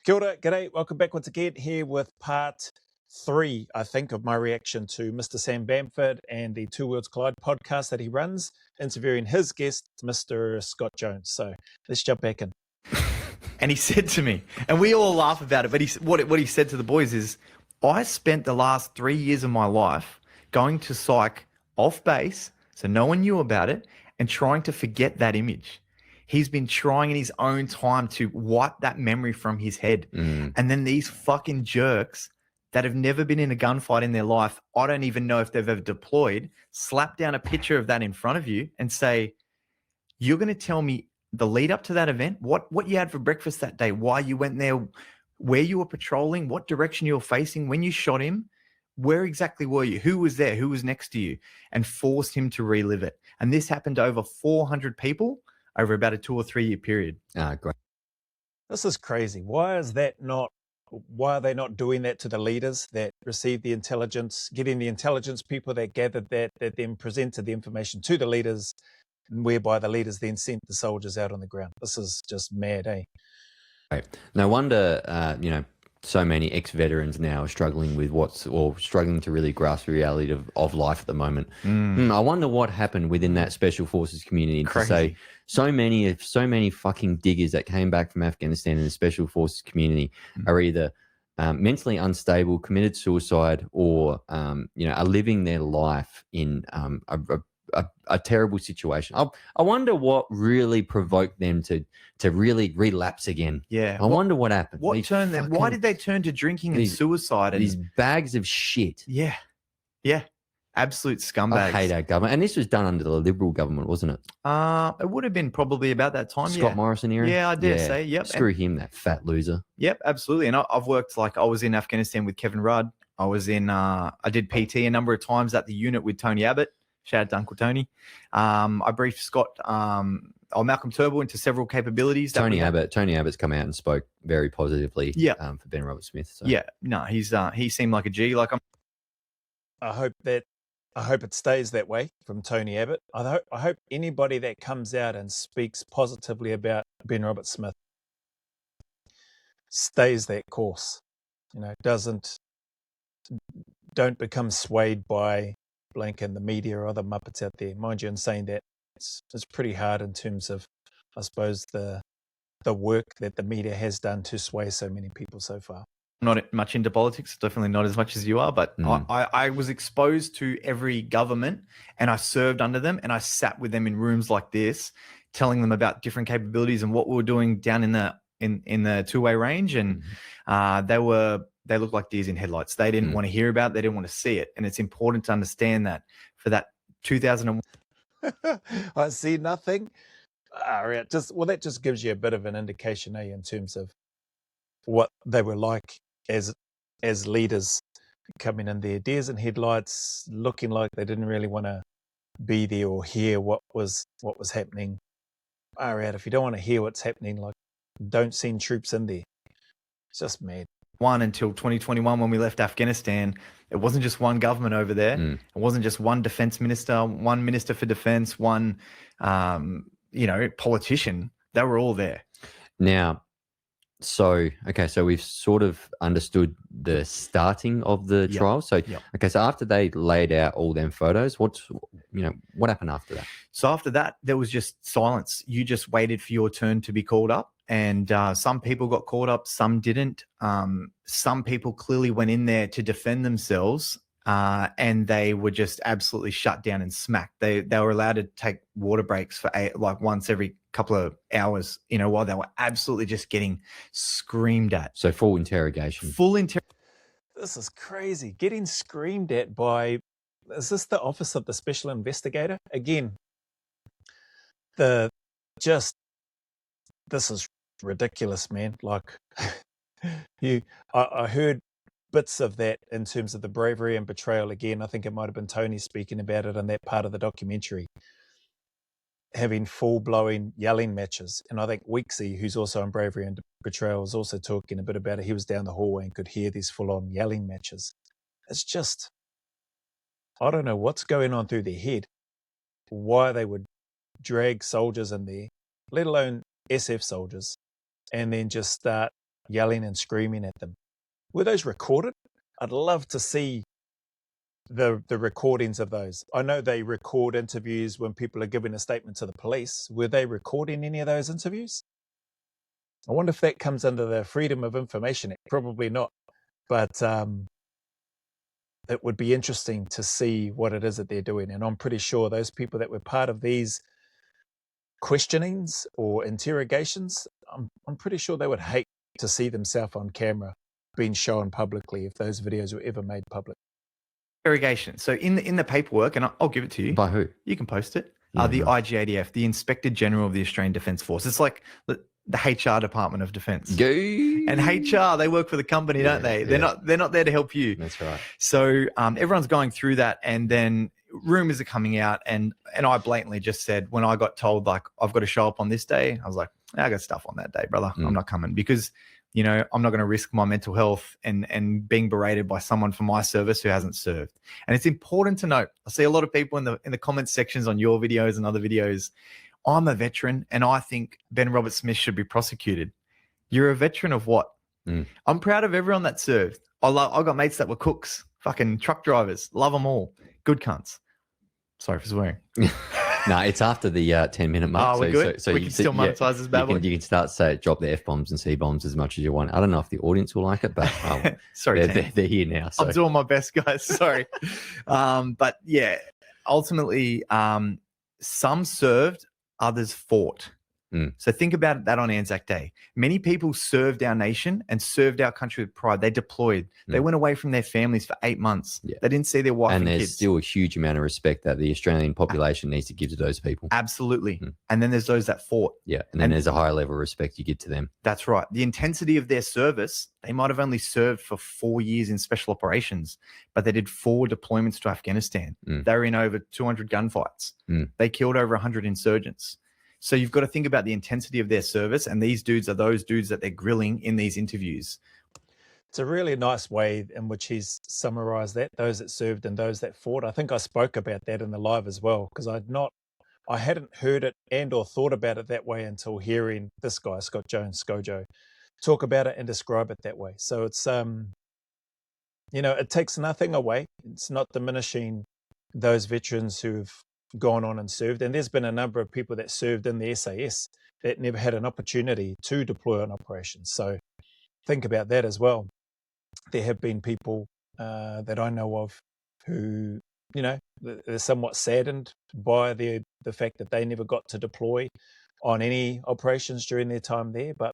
Kia ora, g'day, welcome back once again here with part 3, I think, of my reaction to Mr. Sam Bamford and the Two Worlds Collide podcast that he runs, interviewing his guest, Mr. Scott Jones. So let's jump back in. And he said to me, and we all laugh about it, but what he said to the boys is, I spent the last 3 years of my life going to psych off base, so no one knew about it, and trying to forget that image. He's been trying in his own time to wipe that memory from his head. And then these fucking jerks that have never been in a gunfight in their life, I don't even know if they've ever deployed, slap down a picture of that in front of you and say, you're going to tell me the lead up to that event, what you had for breakfast that day, why you went there, where you were patrolling, what direction you were facing, when you shot him, where exactly were you, who was there, who was next to you, and forced him to relive it. And this happened to over 400 people over about a 2 or 3 year period. Great. This is crazy. Why are they not doing that to the leaders that received the intelligence, getting the intelligence people that gathered that then presented the information to the leaders, whereby the leaders then sent the soldiers out on the ground? This is just mad, eh? Right. No wonder, so many ex-veterans now are struggling with struggling to really grasp the reality of life at the moment. I wonder what happened within that special forces community to say so many fucking diggers that came back from Afghanistan in the special forces community are either mentally unstable, committed suicide, or are living their life in a terrible situation. I wonder what really provoked them to really relapse again. Yeah. I wonder what happened. Why did they turn to drinking and suicide? These bags of shit. Yeah. Absolute scumbags. I hate our government. And this was done under the Liberal government, wasn't it? It would have been probably about that time. Scott Morrison era? Yeah, I dare say. Yep. Screw him, that fat loser. Yep, absolutely. And I've worked, I was in Afghanistan with Kevin Rudd. I was I did PT a number of times at the unit with Tony Abbott. Shout out to Uncle Tony. I briefed Scott, Malcolm Turnbull into several capabilities. Tony Abbott's come out and spoke very positively for Ben Roberts-Smith. So. Yeah, no, he seemed like a G. I hope it stays that way from Tony Abbott. I hope anybody that comes out and speaks positively about Ben Roberts-Smith stays that course. Don't become swayed by blank in the media or other muppets out there. Mind you, in saying that, it's pretty hard in terms of, I suppose, the work that the media has done to sway so many people so far. Not much into politics, definitely not as much as you are, but I was exposed to every government and I served under them and I sat with them in rooms like this, telling them about different capabilities and what we were doing down in the two-way range. And they looked like deers in headlights. They didn't want to hear about it. They didn't want to see it. And it's important to understand that for that 2001. I see nothing. That just gives you a bit of an indication, in terms of what they were like as leaders, coming in there, deers in headlights, looking like they didn't really want to be there or hear what was happening. If you don't want to hear what's happening, don't send troops in there. It's just mad. Until 2021 when we left Afghanistan, it wasn't just one government over there. It wasn't just one defense minister, one minister for defense, one politician. They were all there. Now, so we've sort of understood the starting of the trial. So so after they laid out all them photos, what happened after that? So after that, there was just silence. You just waited for your turn to be called up. And some people got caught up, some didn't. Some people clearly went in there to defend themselves, and they were just absolutely shut down and smacked. They were allowed to take water breaks for once every couple of hours, while they were absolutely just getting screamed at. So full interrogation. This is crazy. Getting screamed at by, is this the Office of the Special Investigator? Again, this is ridiculous, man. I heard bits of that in terms of the bravery and betrayal. Again, I think it might have been Tony speaking about it in that part of the documentary, having full-blowing yelling matches. And I think Weeksy, who's also on bravery and betrayal, was also talking a bit about it. He was down the hallway and could hear these full-on yelling matches. It's just, I don't know what's going on through their head, why they would drag soldiers in there, let alone SF soldiers, and then just start yelling and screaming at them. Were those recorded? I'd love to see the recordings of those. I know they record interviews when people are giving a statement to the police. Were they recording any of those interviews? I wonder if that comes under the Freedom of Information Act. Probably not. But it would be interesting to see what it is that they're doing. And I'm pretty sure those people that were part of these questionings or interrogations, I'm pretty sure they would hate to see themselves on camera being shown publicly if those videos were ever made public. Interrogation. So in the paperwork, and I'll give it to you. By who? You can post it. Yeah, The nice. IGADF, the Inspector General of the Australian Defence Force. It's like the HR Department of Defence. Go. And HR, they work for the company, don't they? They're not there to help you. That's right. So everyone's going through that, and then rumors are coming out, and I blatantly just said, when I got told, like, I've got to show up on this day, I was like, I got stuff on that day, brother. I'm not coming, because I'm not going to risk my mental health and being berated by someone from my service who hasn't served. And it's important to note, I see a lot of people in the comments sections on your videos and other videos. I'm a veteran, and I think Ben Roberts-Smith should be prosecuted. You're a veteran of what? I'm proud of everyone that served. I got mates that were cooks, fucking truck drivers. Love them all. Good cunts. Sorry for swearing. No, it's after the 10-minute mark. Oh, we're good? We can still monetize this bad boy? You can start drop the F-bombs and C-bombs as much as you want. I don't know if the audience will like it, but sorry, they're here now. So. I'm doing my best, guys. Sorry. But yeah, ultimately, some served, others fought. So think about that on Anzac Day. Many people served our nation and served our country with pride. They deployed. They went away from their families for 8 months. Yeah. They didn't see their wife and there's kids. Still a huge amount of respect that the Australian population needs to give to those people. Absolutely. And then there's those that fought. Yeah. And then there's a higher level of respect you give to them. That's right. The intensity of their service, they might have only served for 4 years in special operations, but they did 4 deployments to Afghanistan. They were in over 200 gunfights. They killed over 100 insurgents. So you've got to think about the intensity of their service, and these dudes are those dudes that they're grilling in these interviews. It's a really nice way in which he's summarized that, those that served and those that fought. I think I spoke about that in the live as well, because I hadn't heard it and or thought about it that way until hearing this guy, Scott Jones, Scojo, talk about it and describe it that way. So it's, it takes nothing away. It's not diminishing those veterans who've gone on and served. And there's been a number of people that served in the SAS that never had an opportunity to deploy on operations. So think about that as well. There have been people that I know of who, they're somewhat saddened by the fact that they never got to deploy on any operations during their time there. But,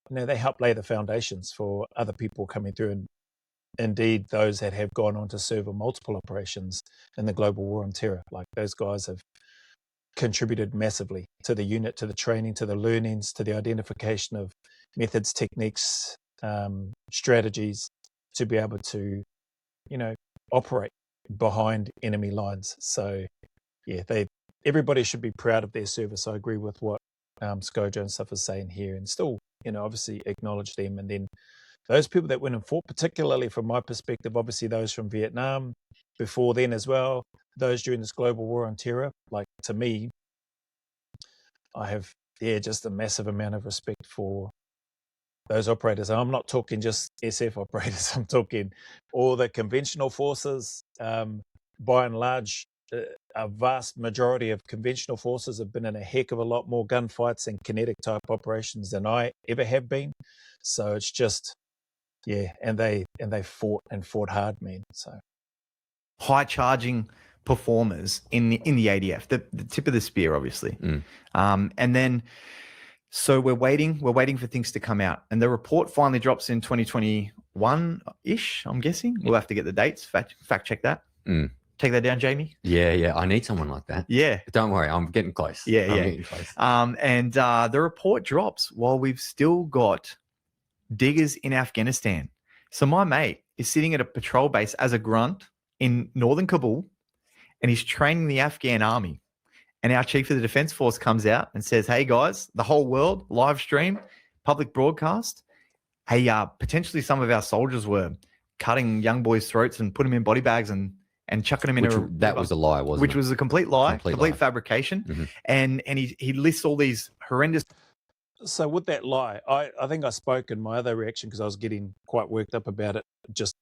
they help lay the foundations for other people coming through, and indeed those that have gone on to serve on multiple operations in the global war on terror. Like, those guys have contributed massively to the unit, to the training, to the learnings, to the identification of methods, techniques, strategies to be able to, operate behind enemy lines. So yeah, everybody should be proud of their service. I agree with what Scojo and stuff is saying here, and still, obviously acknowledge them. And then those people that went and fought, particularly from my perspective, obviously those from Vietnam, before then as well, those during this global war on terror, like, to me, I have, just a massive amount of respect for those operators. And I'm not talking just SF operators, I'm talking all the conventional forces. By and large, a vast majority of conventional forces have been in a heck of a lot more gunfights and kinetic type operations than I ever have been. So it's just, and they fought hard, man. So high charging performers in the ADF, the tip of the spear, obviously. And then, so we're waiting for things to come out, and the report finally drops in 2021-ish, I'm guessing. We'll have to get the dates, fact check that. Take that down, Jamie. Yeah. I need someone like that. Yeah. Don't worry, I'm getting close. Yeah. Getting close. And the report drops while we've still got diggers in Afghanistan. So my mate is sitting at a patrol base as a grunt in northern Kabul, and he's training the Afghan army. And our chief of the defense force comes out and says, hey guys, the whole world, live stream, public broadcast. Hey, potentially some of our soldiers were cutting young boys' throats and putting them in body bags and chucking them that was a lie, wasn't it? Which was a complete lie, complete lie. fabrication. And he lists all these horrendous. So with that lie, I think I spoke in my other reaction because I was getting quite worked up about it, just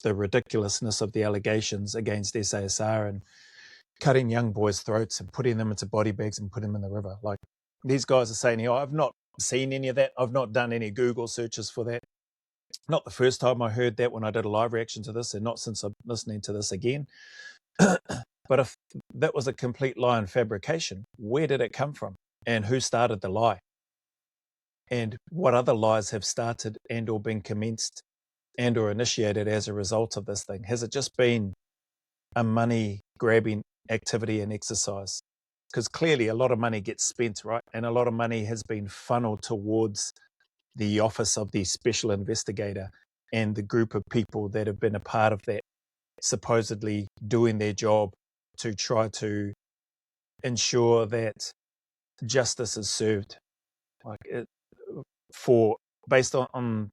the ridiculousness of the allegations against SASR and cutting young boys' throats and putting them into body bags and putting them in the river. Like these guys are saying here, I've not seen any of that. I've not done any Google searches for that. Not the first time I heard that when I did a live reaction to this, and not since I'm listening to this again. But if that was a complete lie and fabrication, where did it come from? And who started the lie? And what other lies have started and or been commenced and or initiated as a result of this thing? Has it just been a money grabbing activity and exercise? Because clearly a lot of money gets spent, right? And a lot of money has been funneled towards the office of the special investigator and the group of people that have been a part of that, supposedly doing their job to try to ensure that justice is served, like it, for based on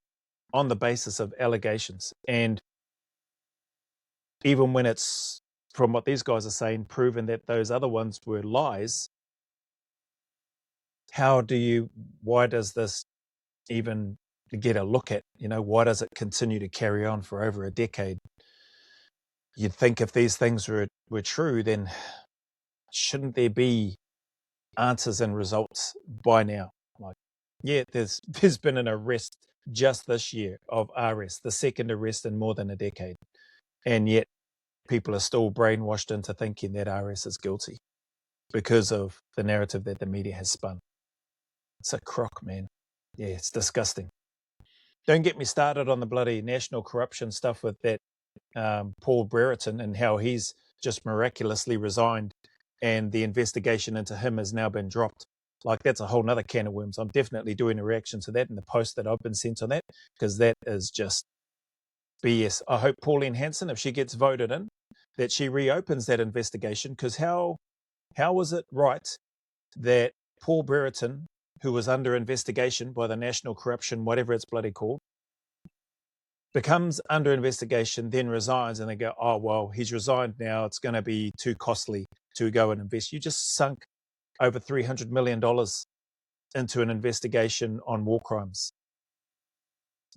the basis of allegations. And even when it's, from what these guys are saying, proven that those other ones were lies, why does this even get a look at? Why does it continue to carry on for over a decade? You'd think if these things were true, then shouldn't there be answers and results by now? Like, yeah, there's been an arrest just this year of RS, the second arrest in more than a decade. And yet people are still brainwashed into thinking that RS is guilty because of the narrative that the media has spun. It's a crock, man. Yeah, it's disgusting. Don't get me started on the bloody national corruption stuff with that Paul Brereton and how he's just miraculously resigned and the investigation into him has now been dropped. Like, that's a whole nother can of worms. I'm definitely doing a reaction to that in the post that I've been sent on that, because that is just BS. I hope Pauline Hanson, if she gets voted in, that she reopens that investigation, because how was it right that Paul Brereton, who was under investigation by the National Corruption, whatever it's bloody called, becomes under investigation, then resigns, and they go, oh, well, he's resigned now, it's going to be too costly to go and invest. You just sunk over $300 million into an investigation on war crimes.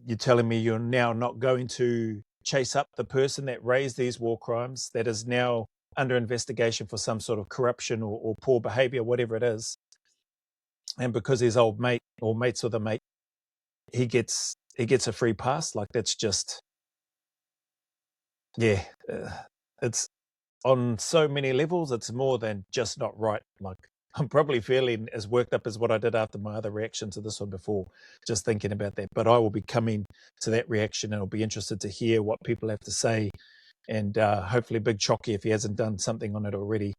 You're telling me you're now not going to chase up the person that raised these war crimes, that is now under investigation for some sort of corruption or poor behavior, whatever it is. And because his old mate or mates with a mate, he gets a free pass. Like, that's just, yeah, it's on so many levels. It's more than just not right. Like, I'm probably feeling as worked up as what I did after my other reaction to this one before, just thinking about that. But I will be coming to that reaction and I'll be interested to hear what people have to say. And hopefully Big Chocky, if he hasn't done something on it already,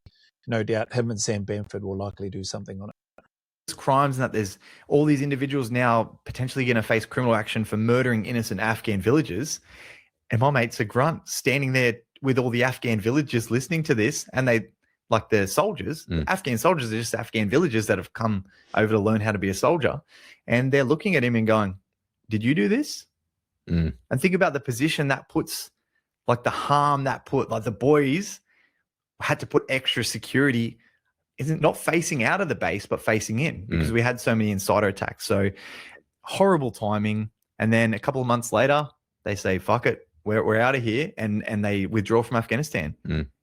no doubt him and Sam Bamford will likely do something on it. Crimes and that there's all these individuals now potentially going to face criminal action for murdering innocent Afghan villagers. And my mate's a grunt standing there with all the Afghan villagers listening to this, and they, like, the soldiers, Afghan soldiers are just Afghan villagers that have come over to learn how to be a soldier. And they're looking at him and going, did you do this? And think about the position that puts, like the harm that put, like the boys had to put extra security, isn't not facing out of the base, but facing in, because we had so many insider attacks. So horrible timing. And then a couple of months later, they say, fuck it, we're out of here. And they withdraw from Afghanistan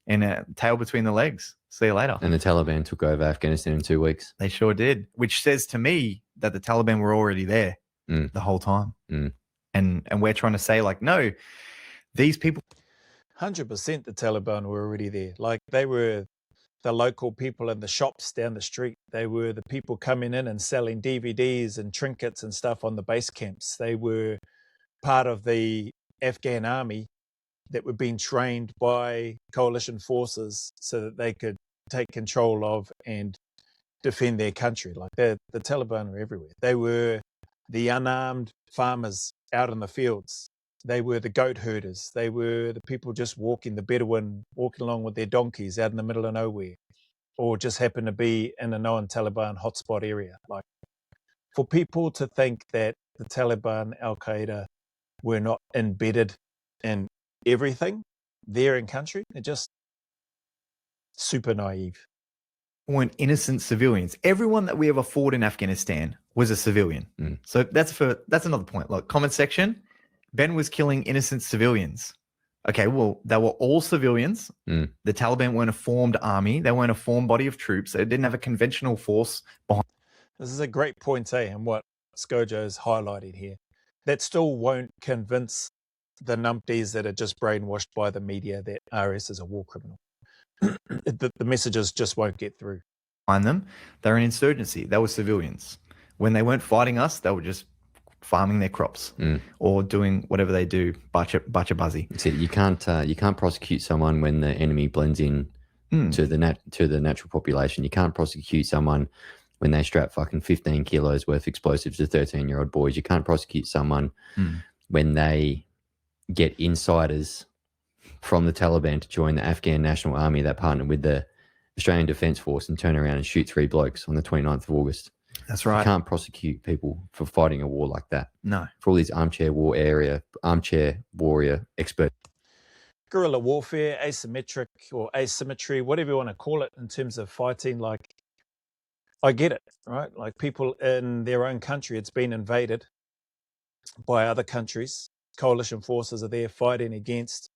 and a tail between the legs. See you later. And the Taliban took over Afghanistan in 2 weeks. They sure did, which says to me that the Taliban were already there the whole time. And we're trying to say, like, no, these people. 100% the Taliban were already there. Like, they were the local people in the shops down the street. They were the people coming in and selling DVDs and trinkets and stuff on the base camps. They were part of the Afghan army that were being trained by coalition forces so that they could take control of and defend their country. Like, the Taliban were everywhere. They were the unarmed farmers out in the fields. They were the goat herders. They were the people just walking, the Bedouin walking along with their donkeys out in the middle of nowhere, or just happen to be in a known Taliban hotspot area. Like, for people to think that the Taliban, Al-Qaeda were not embedded in everything there in country, they're just super naive. weren't innocent civilians. Everyone that we ever fought in Afghanistan was a civilian. So that's another point. Look, comment section, Ben was killing innocent civilians. Okay, well, they were all civilians. The Taliban weren't a formed army. They weren't a formed body of troops. They didn't have a conventional force behind. This is a great point, and what Skojo's highlighted here. That still won't convince the numpties that are just brainwashed by the media that RS is a war criminal. The messages just won't get through. Them. They're an insurgency. They were civilians. When they weren't fighting us, they were just farming their crops or doing whatever they do, butcher buzzy. See, you can't prosecute someone when the enemy blends in to the natural population. You can't prosecute someone when they strap fucking 15 kilos worth of explosives to 13-year-old boys. You can't prosecute someone when they get insiders from the Taliban to join the Afghan National Army that partnered with the Australian Defence Force and turn around and shoot 3 blokes on the 29th of August. That's right. You can't prosecute people for fighting a war like that. No. For all these armchair warrior experts. Guerrilla warfare, asymmetric or asymmetry, whatever you want to call it in terms of fighting, like, I get it, right? Like, people in their own country, it's been invaded by other countries. Coalition forces are there fighting against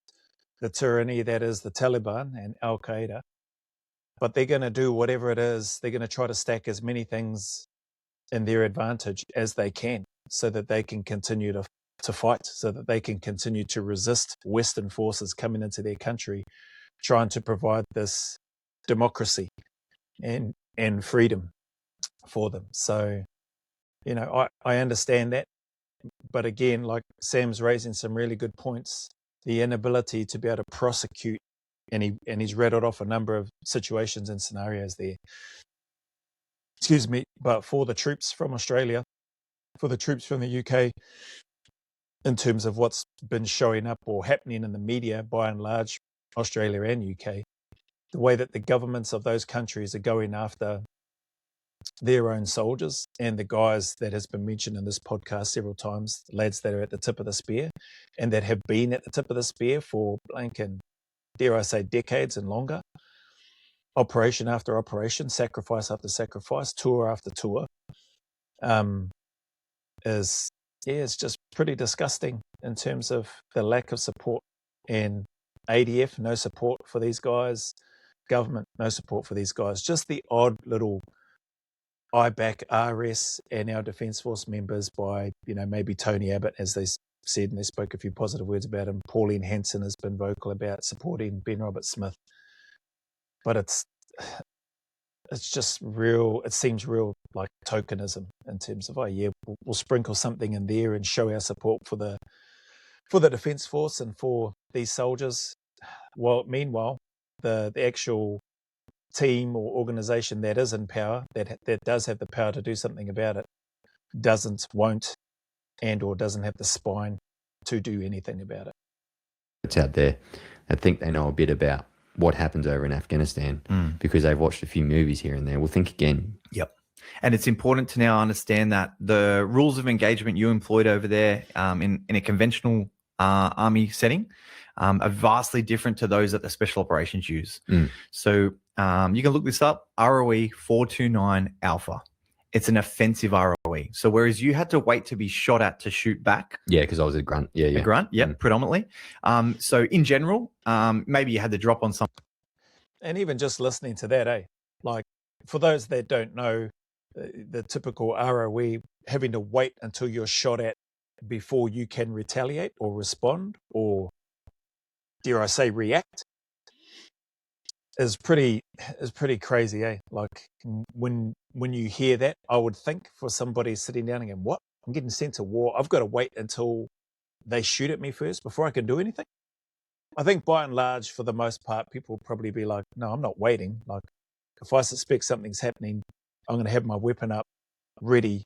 the tyranny that is the Taliban and Al-Qaeda. But they're going to do whatever it is. They're going to try to stack as many things in their advantage as they can so that they can continue to fight, so that they can continue to resist Western forces coming into their country, trying to provide this democracy and freedom for them. So, I understand that. But again, like Sam's raising some really good points, the inability to be able to prosecute, and he's rattled off a number of situations and scenarios there. Excuse me, but for the troops from Australia, for the troops from the UK, in terms of what's been showing up or happening in the media, by and large, Australia and UK, the way that the governments of those countries are going after their own soldiers and the guys that has been mentioned in this podcast several times, the lads that are at the tip of the spear and that have been at the tip of the spear for blanking, dare I say, decades and longer. Operation after operation, sacrifice after sacrifice, tour after tour, it's just pretty disgusting in terms of the lack of support. And ADF, no support for these guys. Government, no support for these guys. Just the odd little I back RS and our Defence Force members by, maybe Tony Abbott, as they said, and they spoke a few positive words about him. Pauline Hanson has been vocal about supporting Ben Roberts-Smith. But it's just real, it seems real like tokenism in terms of, we'll sprinkle something in there and show our support for the Defence Force and for these soldiers. Well, meanwhile, the actual team or organisation that is in power, that does have the power to do something about it, won't, and or doesn't have the spine to do anything about it. It's out there. I think they know a bit about what happens over in Afghanistan because they've watched a few movies here and there. We'll think again. Yep. And it's important to now understand that the rules of engagement you employed over there in a conventional army setting are vastly different to those that the special operations use. So you can look this up, ROE 429 Alpha. It's an offensive ROE. So whereas you had to wait to be shot at to shoot back. Yeah, because I was a grunt. Yeah. A grunt, predominantly. So in general, maybe you had to drop on something. And even just listening to that, like for those that don't know, the typical ROE, having to wait until you're shot at before you can retaliate or respond or, dare I say, react, is pretty crazy, Like when you hear that, I would think for somebody sitting down and going, what? I'm getting sent to war. I've got to wait until they shoot at me first before I can do anything. I think by and large, for the most part, people will probably be like, no, I'm not waiting. Like if I suspect something's happening, I'm going to have my weapon up ready,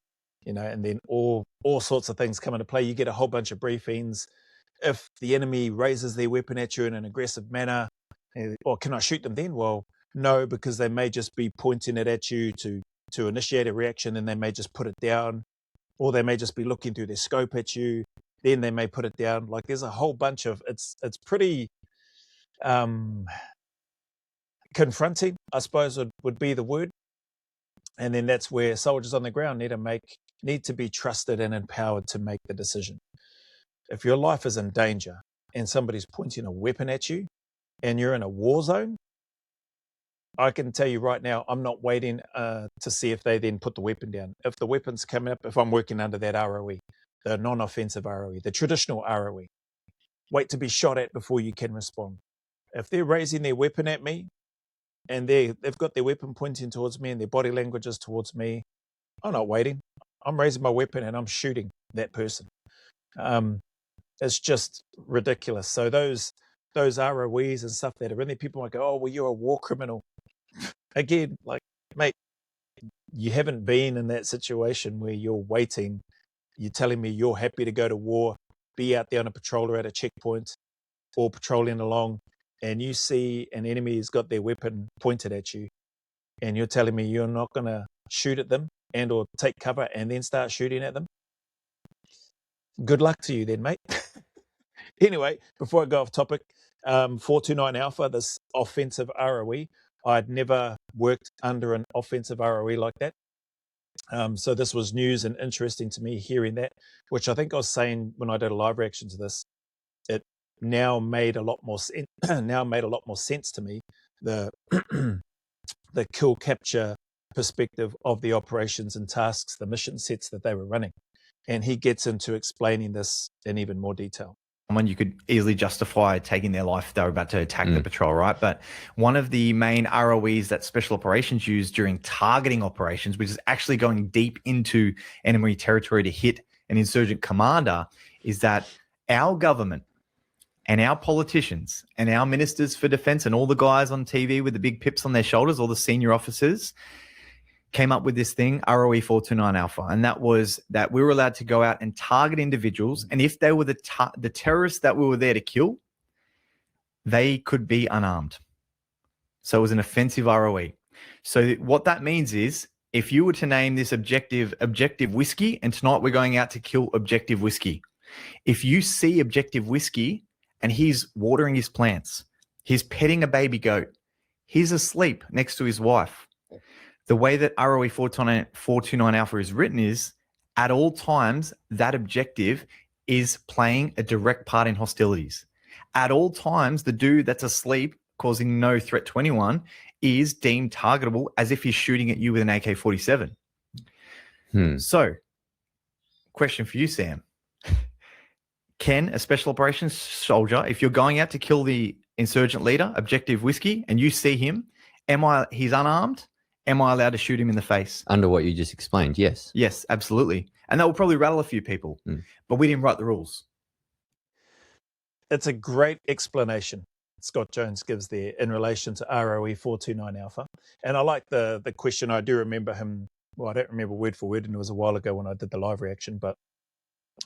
and then all sorts of things come into play. You get a whole bunch of briefings. If the enemy raises their weapon at you in an aggressive manner, or can I shoot them then? Well, no, because they may just be pointing it at you to initiate a reaction, and they may just put it down, or they may just be looking through their scope at you, then they may put it down. Like there's a whole bunch of, it's pretty confronting, I suppose would be the word. And then that's where soldiers on the ground need to be trusted and empowered to make the decision. If your life is in danger and somebody's pointing a weapon at you and you're in a war zone, I can tell you right now, I'm not waiting to see if they then put the weapon down. If the weapon's coming up, if I'm working under that ROE, the non-offensive ROE, the traditional ROE, wait to be shot at before you can respond. If they're raising their weapon at me and they've got their weapon pointing towards me and their body language is towards me, I'm not waiting. I'm raising my weapon and I'm shooting that person. It's just ridiculous. So those ROEs and stuff that are in there, people might go, oh, well, you're a war criminal. Again, like, mate, you haven't been in that situation where you're waiting. You're telling me you're happy to go to war, be out there on a patrol or at a checkpoint or patrolling along, and you see an enemy has got their weapon pointed at you, and you're telling me you're not going to shoot at them and or take cover and then start shooting at them. Good luck to you then, mate. Anyway, before I go off topic, 429 Alpha, this offensive ROE, I'd never worked under an offensive ROE like that. So this was news and interesting to me hearing that, which I think I was saying when I did a live reaction to this. It now made a lot more sense to me, the the kill capture perspective of the operations and tasks, the mission sets that they were running. And he gets into explaining this in even more detail. Someone you could easily justify taking their life if they were about to attack the patrol, right? But one of the main ROEs that special operations use during targeting operations, which is actually going deep into enemy territory to hit an insurgent commander, is that our government and our politicians and our ministers for defense and all the guys on TV with the big pips on their shoulders, all the senior officers, came up with this thing, ROE 429 Alpha, and that was that we were allowed to go out and target individuals, and if they were the terrorists that we were there to kill, they could be unarmed. So it was an offensive ROE. So what that means is, if you were to name this objective whiskey, and tonight we're going out to kill objective whiskey, if you see objective whiskey and he's watering his plants, he's petting a baby goat, he's asleep next to his wife, the way that ROE 429 Alpha is written is, at all times, that objective is playing a direct part in hostilities. At all times, the dude that's asleep, causing no threat to anyone, is deemed targetable as if he's shooting at you with an AK-47. So, question for you, Sam. Can a special operations soldier, if you're going out to kill the insurgent leader, objective whiskey, and you see him, he's unarmed, am I allowed to shoot him in the face? Under what you just explained, yes. Yes, absolutely. And that will probably rattle a few people, but we didn't write the rules. It's a great explanation Scott Jones gives there in relation to ROE 429 Alpha. And I like the question. I do remember him, well, I don't remember word for word, and it was a while ago when I did the live reaction, but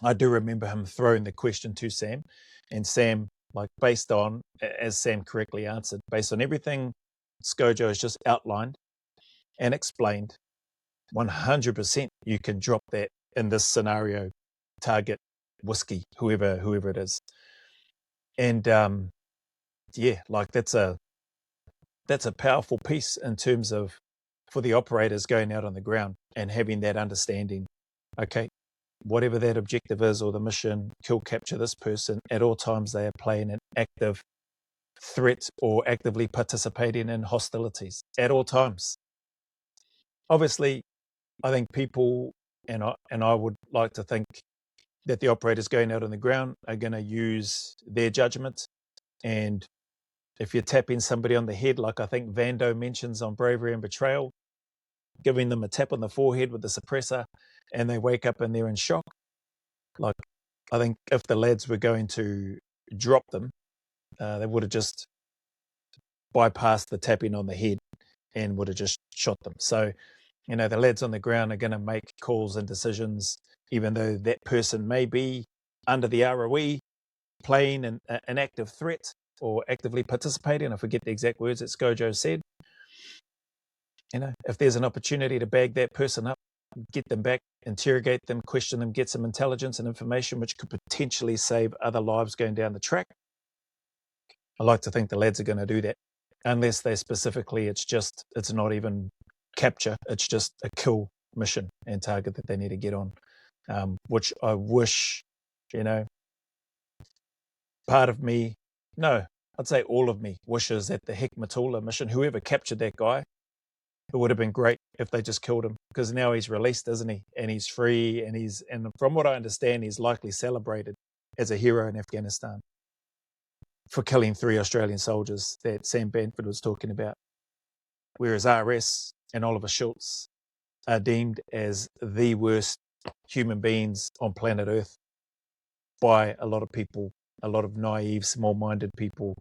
I do remember him throwing the question to Sam. And Sam, like, based on, as Sam correctly answered, based on everything Skojo has just outlined and explained, 100% you can drop that in this scenario, target whiskey, whoever it is. And yeah, like that's a powerful piece in terms of for the operators going out on the ground and having that understanding. Okay, whatever that objective is or the mission, kill capture this person, at all times they are playing an active threat or actively participating in hostilities at all times. Obviously, I think people, and I would like to think that the operators going out on the ground are going to use their judgment. And if you're tapping somebody on the head, like I think Vando mentions on Bravery and Betrayal, giving them a tap on the forehead with the suppressor and they wake up and they're in shock, like I think if the lads were going to drop them, they would have just bypassed the tapping on the head and would have just shot them. So, you know, the lads on the ground are going to make calls and decisions, even though that person may be under the ROE playing an active threat or actively participating. I forget the exact words that Skojo said. You know, if there's an opportunity to bag that person up, get them back, interrogate them, question them, get some intelligence and information which could potentially save other lives going down the track, I like to think the lads are going to do that. unless they specifically, it's not even capture, it's just a kill mission and target that they need to get on, which I wish, part of me, no, I'd say all of me wishes that the Hekmatula mission, whoever captured that guy, it would have been great if they just killed him, because now he's released, isn't he? And he's free, and from what I understand, he's likely celebrated as a hero in Afghanistan for killing 3 Australian soldiers that Sam Bamford was talking about. Whereas RS and Oliver Schultz are deemed as the worst human beings on planet Earth by a lot of people, a lot of naive, small-minded people,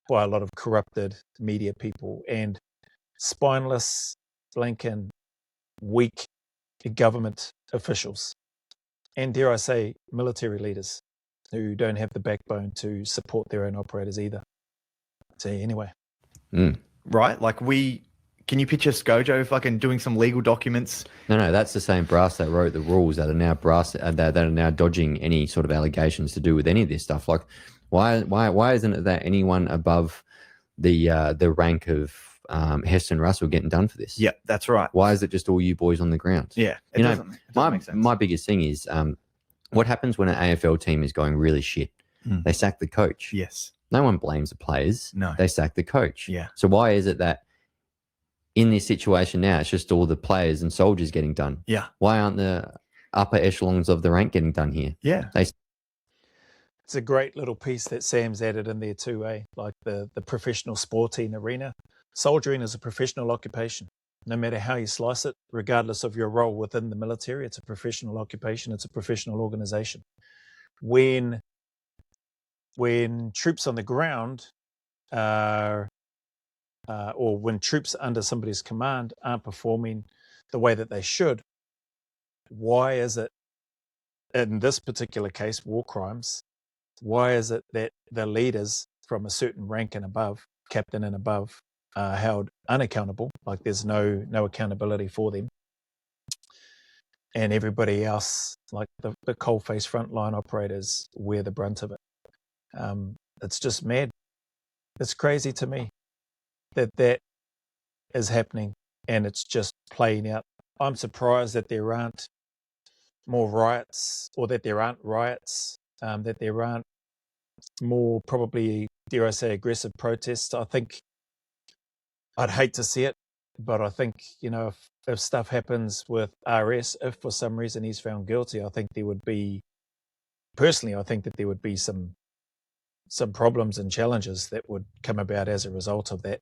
by a lot of corrupted media people, and spineless, blinking, weak government officials, and dare I say, military leaders who don't have the backbone to support their own operators either. So anyway. Right? Like can you picture ScoJo fucking doing some legal documents? No, that's the same brass that wrote the rules that are now that are now dodging any sort of allegations to do with any of this stuff. Like, why isn't it that anyone above the rank of Heston Russell getting done for this? Yeah, that's right. Why is it just all you boys on the ground? Yeah, it doesn't make sense. My biggest thing is what happens when an AFL team is going really shit? They sack the coach. Yes. No one blames the players. No. They sack the coach. Yeah. So why is it that in this situation now, it's just all the players and soldiers getting done? Yeah. Why aren't the upper echelons of the rank getting done here? Yeah. It's a great little piece that Sam's added in there too, like the professional sporting arena. Soldiering is a professional occupation. No matter how you slice it, regardless of your role within the military, it's a professional occupation. It's a professional organization. When troops on the ground are, or when troops under somebody's command aren't performing the way that they should, why is it, in this particular case, war crimes, why is it that the leaders from a certain rank and above, captain and above, are held unaccountable? Like there's no accountability for them, and everybody else, like the coalface frontline operators, wear the brunt of it. It's just mad. It's crazy to me that is happening, and it's just playing out. I'm surprised that there aren't more riots, or that there aren't riots, that there aren't more, probably, dare I say, aggressive protests. I think I'd hate to see it, but I think, if stuff happens with RS, if for some reason he's found guilty, I think there would be, personally, I think that there would be some problems and challenges that would come about as a result of that,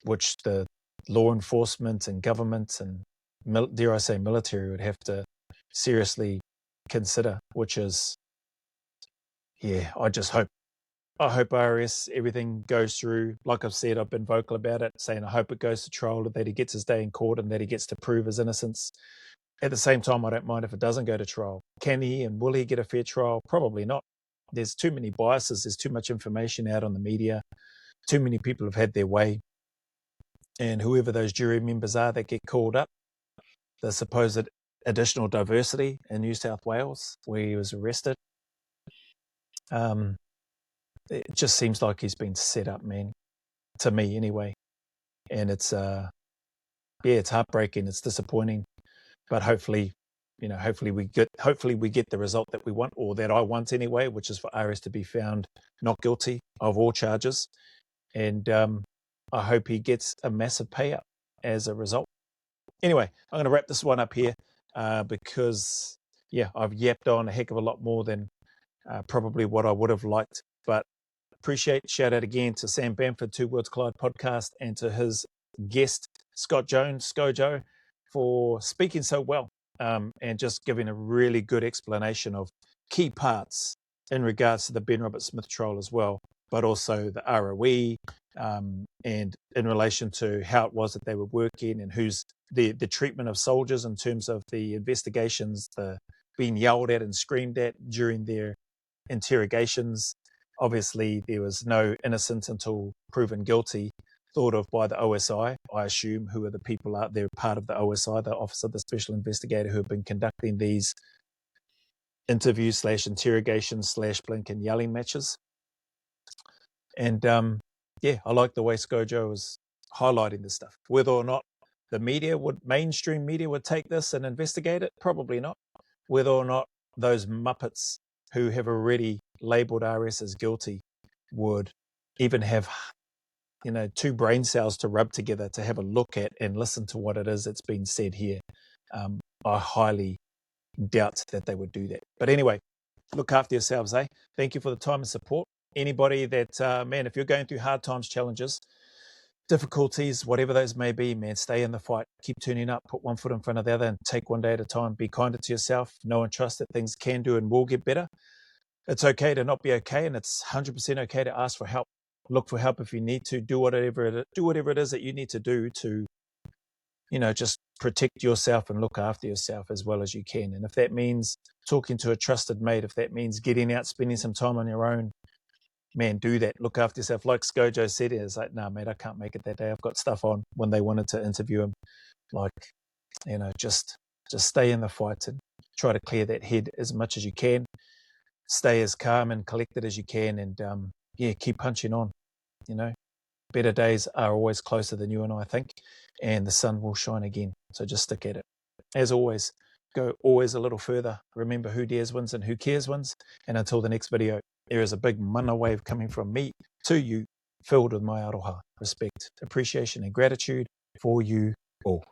which the law enforcement and government and, dare I say, military would have to seriously consider, which is, I hope RS, everything goes through. Like I've said, I've been vocal about it, saying I hope it goes to trial, that he gets his day in court and that he gets to prove his innocence. At the same time, I don't mind if it doesn't go to trial. Can he and will he get a fair trial? Probably not. There's too many biases. There's too much information out on the media. Too many people have had their way. And whoever those jury members are that get called up, the supposed additional diversity in New South Wales, where he was arrested, it just seems like he's been set up, man, to me anyway. And it's it's heartbreaking, it's disappointing, but hopefully we get the result that we want, or that I want anyway, which is for RS to be found not guilty of all charges. And I hope he gets a massive payout as a result. Anyway, I'm going to wrap this one up here because I've yapped on a heck of a lot more than probably what I would have liked, but shout out again to Sam Bamford, Two Worlds Collide podcast, and to his guest, Scott Jones, ScoJo, for speaking so well and just giving a really good explanation of key parts in regards to the Ben Roberts-Smith trial as well, but also the ROE and in relation to how it was that they were working and who's the treatment of soldiers in terms of the investigations, the being yelled at and screamed at during their interrogations. Obviously, there was no innocent until proven guilty thought of by the OSI, I assume, who are the people out there, part of the OSI, the Office of the Special Investigator, who have been conducting these interviews / interrogations / blink and yelling matches. And yeah, I like the way Skojo was highlighting this stuff. Whether or not the mainstream media would take this and investigate it, probably not. Whether or not those Muppets who have already labeled RS as guilty would even have, two brain cells to rub together to have a look at and listen to what it is that's been said here. I highly doubt that they would do that. But anyway, look after yourselves, eh? Thank you for the time and support. Anybody that, man, if you're going through hard times, challenges, difficulties, whatever those may be, man, stay in the fight. Keep turning up, put one foot in front of the other and take one day at a time. Be kinder to yourself. Know and trust that things can do and will get better. It's okay to not be okay, and it's 100% okay to ask for help. Look for help if you need to. Do whatever it is that you need to do to, just protect yourself and look after yourself as well as you can. And if that means talking to a trusted mate, if that means getting out, spending some time on your own, man, do that. Look after yourself. Like Skojo said, it's like, nah, mate, I can't make it that day. I've got stuff on. When they wanted to interview him, like, just stay in the fight and try to clear that head as much as you can. Stay as calm and collected as you can, and keep punching on. Better days are always closer than you and I think, and the sun will shine again. So just stick at it. As always, go always a little further. Remember, who dares wins and who cares wins. And until the next video, there is a big mana wave coming from me to you, filled with my aroha, respect, appreciation, and gratitude for you all.